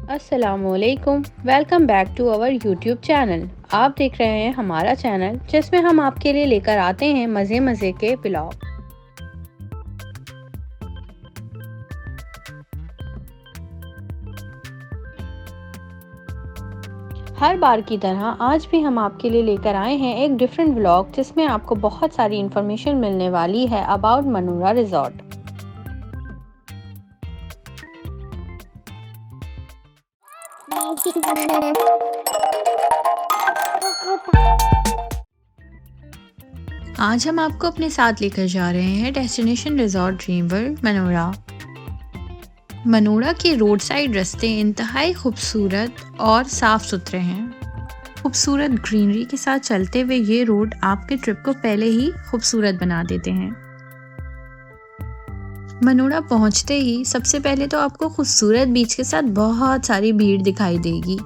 अस्सलामुअलैकुम, welcome back to our YouTube channel. आप देख रहे हैं हमारा चैनल जिसमें हम आपके लिए लेकर आते हैं मज़े मज़े के ब्लॉग। हर बार की तरह आज भी हम आपके लिए लेकर आए हैं एक डिफरेंट व्लॉग जिसमें आपको बहुत सारी इन्फॉर्मेशन मिलने वाली है अबाउट मनूरा रिजॉर्ट। आज हम आपको अपने साथ लेकर जा रहे हैं destination resort dream world Monera. Monera के रोड साइड रास्ते इंतहाई खूबसूरत और साफ सुथरे हैं। खूबसूरत ग्रीनरी के साथ चलते हुए ये रोड आपके ट्रिप को पहले ही खूबसूरत बना देते हैं। मनोरा पहुंचते ही सबसे पहले तो आपको खूबसूरत बीच के साथ बहुत सारी भीड़ दिखाई देगी।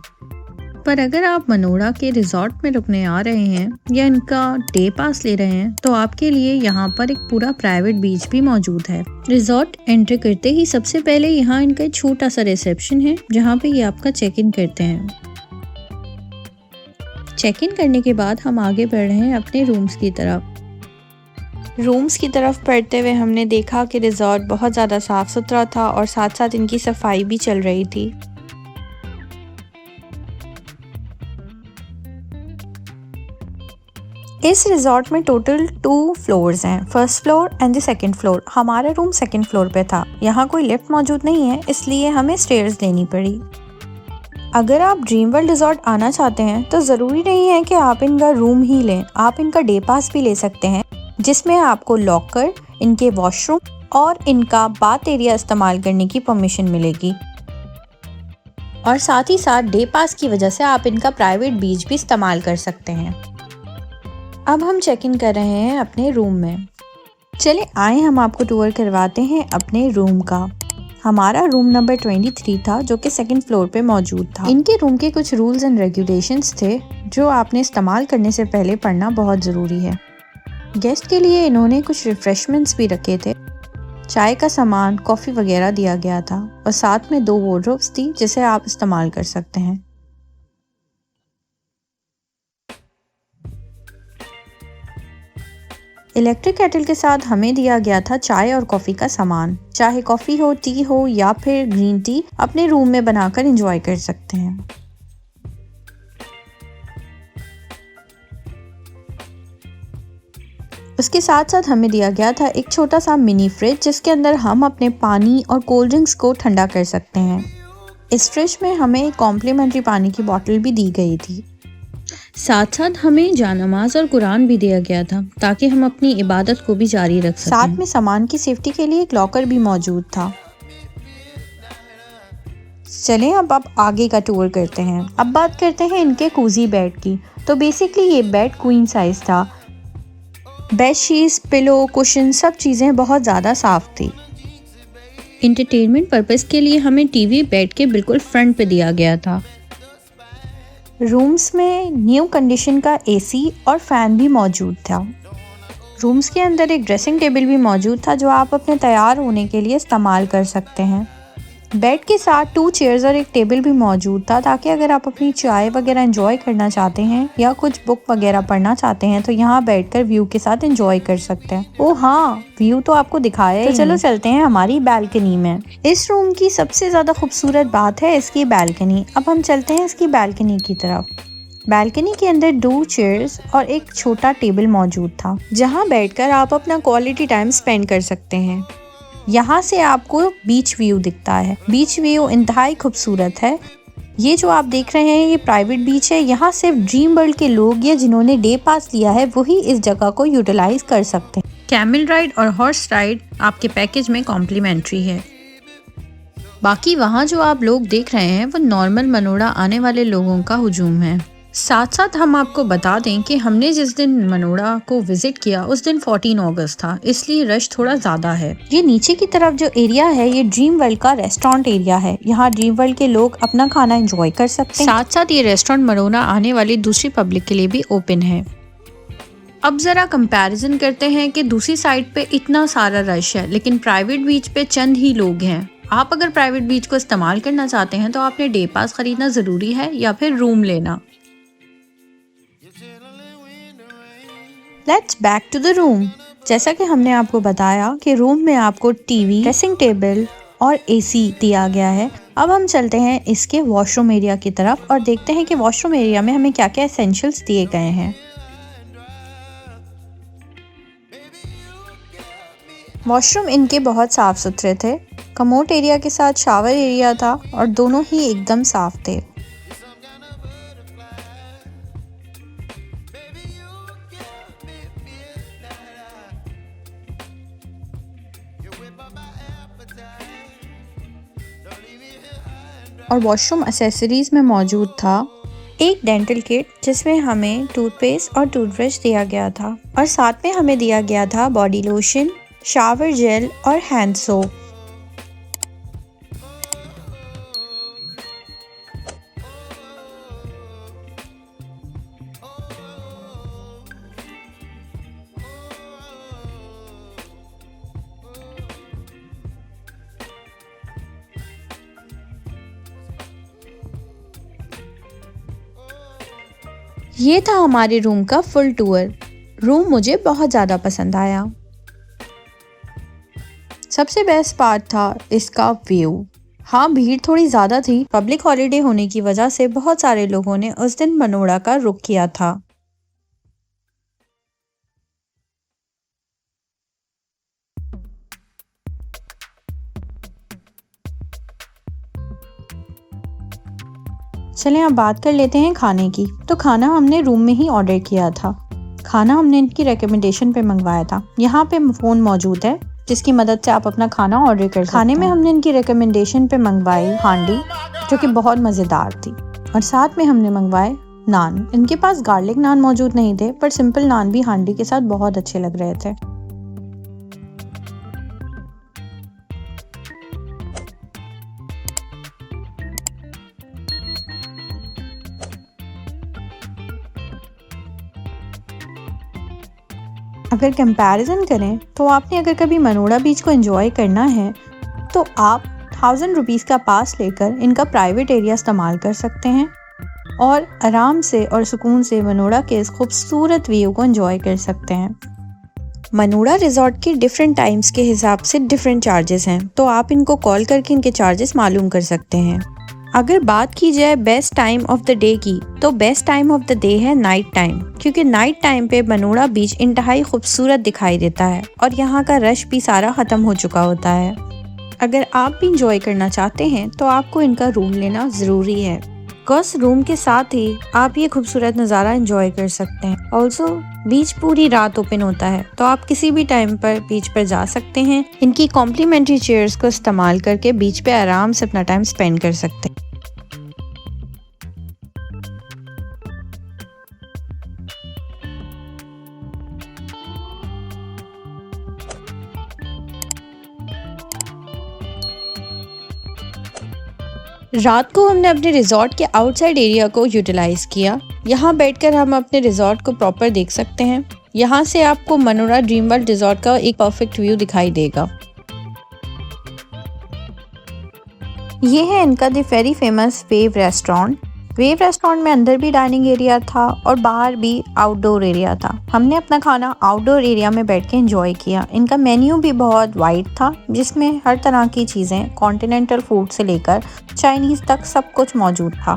पर अगर आप मनोरा के रिजॉर्ट में रुकने आ रहे हैं या इनका डे पास ले रहे हैं तो आपके लिए यहाँ पर एक पूरा प्राइवेट बीच भी मौजूद है। रिजॉर्ट एंटर करते ही सबसे पहले यहाँ इनका एक छोटा सा रिसेप्शन है जहाँ पे ये आपका चेक इन करते हैं। चेक इन करने के बाद हम आगे बढ़ रहे हैं अपने रूम्स की तरफ बढ़ते हुए हमने देखा कि रिजॉर्ट बहुत ज़्यादा साफ सुथरा था और साथ साथ इनकी सफाई भी चल रही थी। इस रिजॉर्ट में टोटल 2 फ्लोर्स हैं, first floor and the second floor. हमारा रूम सेकंड फ्लोर पे था। यहाँ कोई लिफ्ट मौजूद नहीं है इसलिए हमें स्टेयर्स लेनी पड़ी। अगर आप ड्रीम वर्ल्ड रिजॉर्ट आना चाहते हैं तो ज़रूरी नहीं है कि आप इनका रूम ही लें, आप इनका डे पास भी ले सकते हैं जिसमें आपको लॉकर, इनके वॉशरूम और इनका बाथ एरिया इस्तेमाल करने की परमिशन मिलेगी। और साथ ही साथ डे पास की वजह से आप इनका प्राइवेट बीच भी इस्तेमाल कर सकते हैं। अब हम चेक इन कर रहे हैं अपने रूम में। चले आए हम आपको टूर करवाते हैं अपने रूम का। हमारा रूम नंबर 23 था जो कि सेकंड फ्लोर पे मौजूद था। इनके रूम के कुछ रूल्स एंड रेगुलेशंस थे जो आपने इस्तेमाल करने से पहले पढ़ना बहुत ज़रूरी है। गेस्ट के लिए इन्होंने कुछ रिफ्रेशमेंट्स भी रखे थे। चाय का सामान, कॉफ़ी वगैरह दिया गया था और साथ में 2 वार्डरोब्स थी जिसे आप इस्तेमाल कर सकते हैं। इलेक्ट्रिक केटल के साथ हमें दिया गया था चाय और कॉफ़ी का सामान। चाहे कॉफ़ी हो, टी हो या फिर ग्रीन टी अपने रूम में बनाकर एंजॉय कर सकते हैं। उसके साथ साथ हमें दिया गया था एक छोटा सा मिनी फ्रिज जिसके अंदर हम अपने पानी और कोल्ड ड्रिंक्स को ठंडा कर सकते हैं। इस फ्रिज में हमें कॉम्प्लीमेंट्री पानी की बोतल भी दी गई थी। साथ साथ हमें जानमाज और कुरान भी दिया गया था ताकि हम अपनी इबादत को भी जारी रख सकें। साथ में सामान की सेफ्टी के लिए एक लॉकर भी मौजूद था। चलें अब आप आगे का टूर करते हैं। अब बात करते हैं इनके कोजी बेड की। तो बेसिकली ये बेड क्वीन साइज था। बेडशीट्स, पिलो, कुशन सब चीज़ें बहुत ज़्यादा साफ थी। इंटरटेनमेंट पर्पस के लिए हमें टीवी बेड के बिल्कुल फ्रंट पे दिया गया था। रूम्स में न्यू कंडीशन का एसी और फैन भी मौजूद था। रूम्स के अंदर एक ड्रेसिंग टेबल भी मौजूद था जो आप अपने तैयार होने के लिए इस्तेमाल कर सकते हैं। बेड के साथ 2 चेयर्स और एक टेबल भी मौजूद था ताकि अगर आप अपनी चाय वगैरह एंजॉय करना चाहते हैं या कुछ बुक वगैरह पढ़ना चाहते हैं तो यहाँ बैठकर व्यू के साथ एंजॉय कर सकते हैं। ओह हाँ, व्यू तो आपको दिखाया है। तो चलो चलते हैं हमारी बैल्कनी में। इस रूम की सबसे ज़्यादा खूबसूरत बात है इसकी बैल्कनी। अब हम चलते हैं इसकी बैल्कनी की तरफ। बैल्कनी के अंदर 2 चेयर्स और एक छोटा टेबल मौजूद था जहाँ बैठकर आप अपना क्वालिटी टाइम स्पेंड कर सकते हैं। यहाँ से आपको बीच व्यू दिखता है। बीच व्यू इंतहाई खूबसूरत है। ये जो आप देख रहे हैं ये प्राइवेट बीच है। यहाँ सिर्फ ड्रीम वर्ल्ड के लोग या जिन्होंने डे पास लिया है वही इस जगह को यूटिलाइज कर सकते हैं। कैमल राइड और हॉर्स राइड आपके पैकेज में कॉम्प्लीमेंट्री है। बाकी वहाँ जो आप लोग देख रहे हैं वो नॉर्मल मनोरा आने वाले लोगों का हुजूम है। साथ साथ हम आपको बता दें कि हमने जिस दिन मनोरा को विजिट किया उस दिन 14 अगस्त था, इसलिए रश थोड़ा ज़्यादा है। ये नीचे की तरफ जो एरिया है ये ड्रीम वर्ल्ड का रेस्टोरेंट एरिया है। यहाँ ड्रीम वर्ल्ड के लोग अपना खाना एंजॉय कर सकते हैं। साथ साथ ये रेस्टोरेंट मनोरा आने वाली दूसरी पब्लिक के लिए भी ओपन है। अब ज़रा कंपैरिजन करते हैं कि दूसरी साइड पे इतना सारा रश है लेकिन प्राइवेट बीच पे चंद ही लोग हैं। आप अगर प्राइवेट बीच को इस्तेमाल करना चाहते हैं तो आपने डे पास खरीदना ज़रूरी है या फिर रूम लेना। Let's back to the room. जैसा कि हमने आपको बताया कि रूम में आपको टीवी, ड्रेसिंग टेबल और एसी दिया गया है। अब हम चलते हैं इसके वॉशरूम एरिया की तरफ और देखते हैं कि वॉशरूम एरिया में हमें क्या क्या एसेंशियल्स दिए गए हैं। वॉशरूम इनके बहुत साफ सुथरे थे। कमोड एरिया के साथ शावर एरिया था और दोनों ही एकदम साफ थे। और वॉशरूम एक्सेसरीज में मौजूद था एक डेंटल किट जिसमें हमें टूथपेस्ट और टूथब्रश दिया गया था और साथ में हमें दिया गया था बॉडी लोशन, शावर जेल और हैंड सोप। ये था हमारे रूम का फुल टूर। रूम मुझे बहुत ज़्यादा पसंद आया। सबसे बेस्ट पार्ट था इसका व्यू। हाँ, भीड़ थोड़ी ज़्यादा थी। पब्लिक हॉलिडे होने की वजह से बहुत सारे लोगों ने उस दिन मनोड़ा का रुख किया था। चलें अब बात कर लेते हैं खाने की। तो खाना हमने रूम में ही ऑर्डर किया था। खाना हमने इनकी रिकमेंडेशन पे मंगवाया था। यहाँ पे फ़ोन मौजूद है जिसकी मदद से आप अपना खाना ऑर्डर कर सकते हैं। खाने में हमने इनकी रिकमेंडेशन पे मंगवाई हांडी जो कि बहुत मज़ेदार थी और साथ में हमने मंगवाए नान। इनके पास गार्लिक नान मौजूद नहीं थे पर सिंपल नान भी हांडी के साथ बहुत अच्छे लग रहे थे। अगर कंपैरिजन करें तो आपने अगर कभी मनोड़ा बीच को एंजॉय करना है तो आप 1000 रुपीज़ का पास लेकर इनका प्राइवेट एरिया इस्तेमाल कर सकते हैं और आराम से और सुकून से मनोड़ा के इस खूबसूरत व्यू को एंजॉय कर सकते हैं। मनोड़ा रिजॉर्ट के डिफरेंट टाइम्स के हिसाब से डिफरेंट चार्जेस हैं, तो आप इनको कॉल करके इनके चार्जेस मालूम कर सकते हैं। अगर बात की जाए best time of the day की तो best time of the day है नाइट टाइम, क्योंकि नाइट टाइम पे मनोड़ा बीच इंतहाई खूबसूरत दिखाई देता है और यहाँ का रश भी सारा ख़त्म हो चुका होता है। अगर आप भी इंजॉय करना चाहते हैं तो आपको इनका रूम लेना ज़रूरी है, बिकॉज रूम के साथ ही आप ये खूबसूरत नज़ारा इंजॉय कर सकते हैं। ऑल्सो बीच पूरी रात ओपन होता है तो आप किसी भी टाइम पर बीच पर जा सकते हैं। इनकी कॉम्प्लीमेंट्री चेयर्स को इस्तेमाल करके बीच पे आराम से अपना टाइम स्पेंड कर सकते हैं। रात को हमने अपने रिजॉर्ट के आउटसाइड एरिया को यूटिलाइज किया। यहाँ बैठकर हम अपने रिजॉर्ट को प्रॉपर देख सकते हैं। यहाँ से आपको मनोड़ा ड्रीम वर्ल्ड रिजॉर्ट का एक परफेक्ट व्यू दिखाई देगा। ये है इनका the very famous wave restaurant. Wave restaurant में अंदर भी डाइनिंग एरिया था और बाहर भी आउटडोर एरिया था। हमने अपना खाना आउटडोर एरिया में बैठ के एंजॉय किया। इनका मेन्यू भी बहुत वाइड था जिसमें हर तरह की चीज़ें कॉन्टिनेंटल फूड से लेकर चाइनीज़ तक सब कुछ मौजूद था।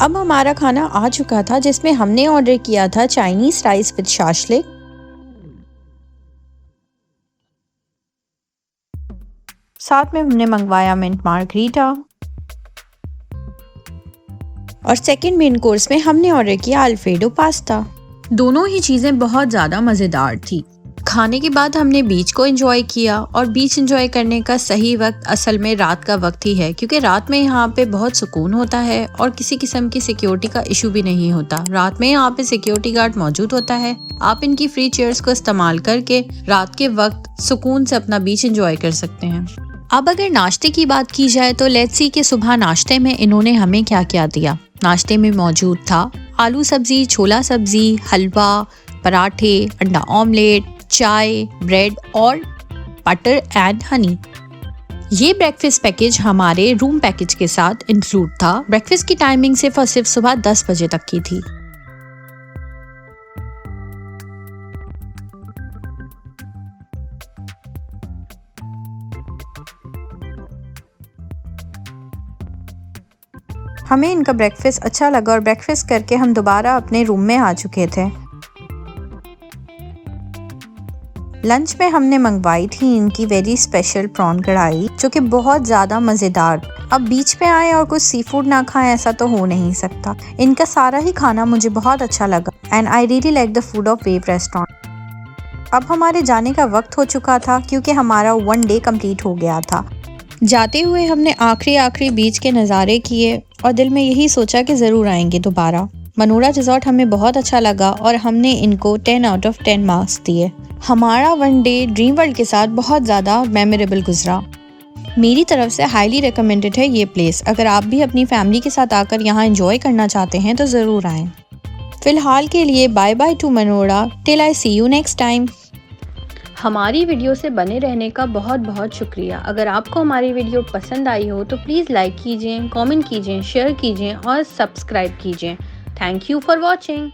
अब हमारा खाना आ चुका था जिसमें हमने ऑर्डर किया था चाइनीज़ राइस विद शाशलिक, साथ में हमने मंगवाया मिंट मार्गरीटा और सेकंड मेन कोर्स में हमने ऑर्डर किया अल्फ्रेडो पास्ता। दोनों ही चीज़ें बहुत ज़्यादा मज़ेदार थी। खाने के बाद हमने बीच को एंजॉय किया और बीच एंजॉय करने का सही वक्त असल में रात का वक्त ही है, क्योंकि रात में यहाँ पे बहुत सुकून होता है और किसी किस्म की सिक्योरिटी का इशू भी नहीं होता। रात में यहाँ पे सिक्योरिटी गार्ड मौजूद होता है। आप इनकी फ्री चेयर्स को इस्तेमाल करके रात के वक्त सुकून से अपना बीच एंजॉय कर सकते हैं। अब अगर नाश्ते की बात की जाए तो लेट्स सी कि सुबह नाश्ते में इन्होंने हमें क्या क्या दिया। नाश्ते में मौजूद था आलू सब्जी, छोला सब्जी, हलवा, पराठे, अंडा ऑमलेट, चाय, ब्रेड और बटर एंड हनी। ये ब्रेकफास्ट पैकेज हमारे रूम पैकेज के साथ इंक्लूड था। ब्रेकफास्ट की टाइमिंग सिर्फ और सिर्फ सुबह 10 बजे तक की थी। हमें इनका ब्रेकफास्ट अच्छा लगा और ब्रेकफास्ट करके हम दोबारा अपने रूम में आ चुके थे। लंच में हमने मंगवाई थी इनकी वेरी स्पेशल प्रॉन कढ़ाई, जो कि बहुत ज़्यादा मज़ेदार। अब बीच पे आए और कुछ सी फूड ना खाएं ऐसा तो हो नहीं सकता। इनका सारा ही खाना मुझे बहुत अच्छा लगा and I really like the food of wave restaurant. अब हमारे जाने का वक्त हो चुका था क्योंकि हमारा 1 डे कंप्लीट हो गया था। जाते हुए हमने आखिरी बीच के नज़ारे किए और दिल में यही सोचा कि ज़रूर आएंगे दोबारा। मनोरा रिजॉर्ट हमें बहुत अच्छा लगा और हमने इनको 10 आउट ऑफ 10 मार्क्स दिए। हमारा 1 डे ड्रीम वर्ल्ड के साथ बहुत ज़्यादा मेमोरेबल गुजरा। मेरी तरफ से हाईली रिकमेंडेड है ये प्लेस। अगर आप भी अपनी फैमिली के साथ आकर यहाँ एंजॉय करना चाहते हैं तो ज़रूर आएँ। फ़िलहाल के लिए bye bye to Manora, till I see you next time. हमारी वीडियो से बने रहने का बहुत बहुत शुक्रिया। अगर आपको हमारी वीडियो पसंद आई हो तो प्लीज़ लाइक कीजिए, कमेंट कीजिए, शेयर कीजिए और सब्सक्राइब कीजिए। Thank you for watching.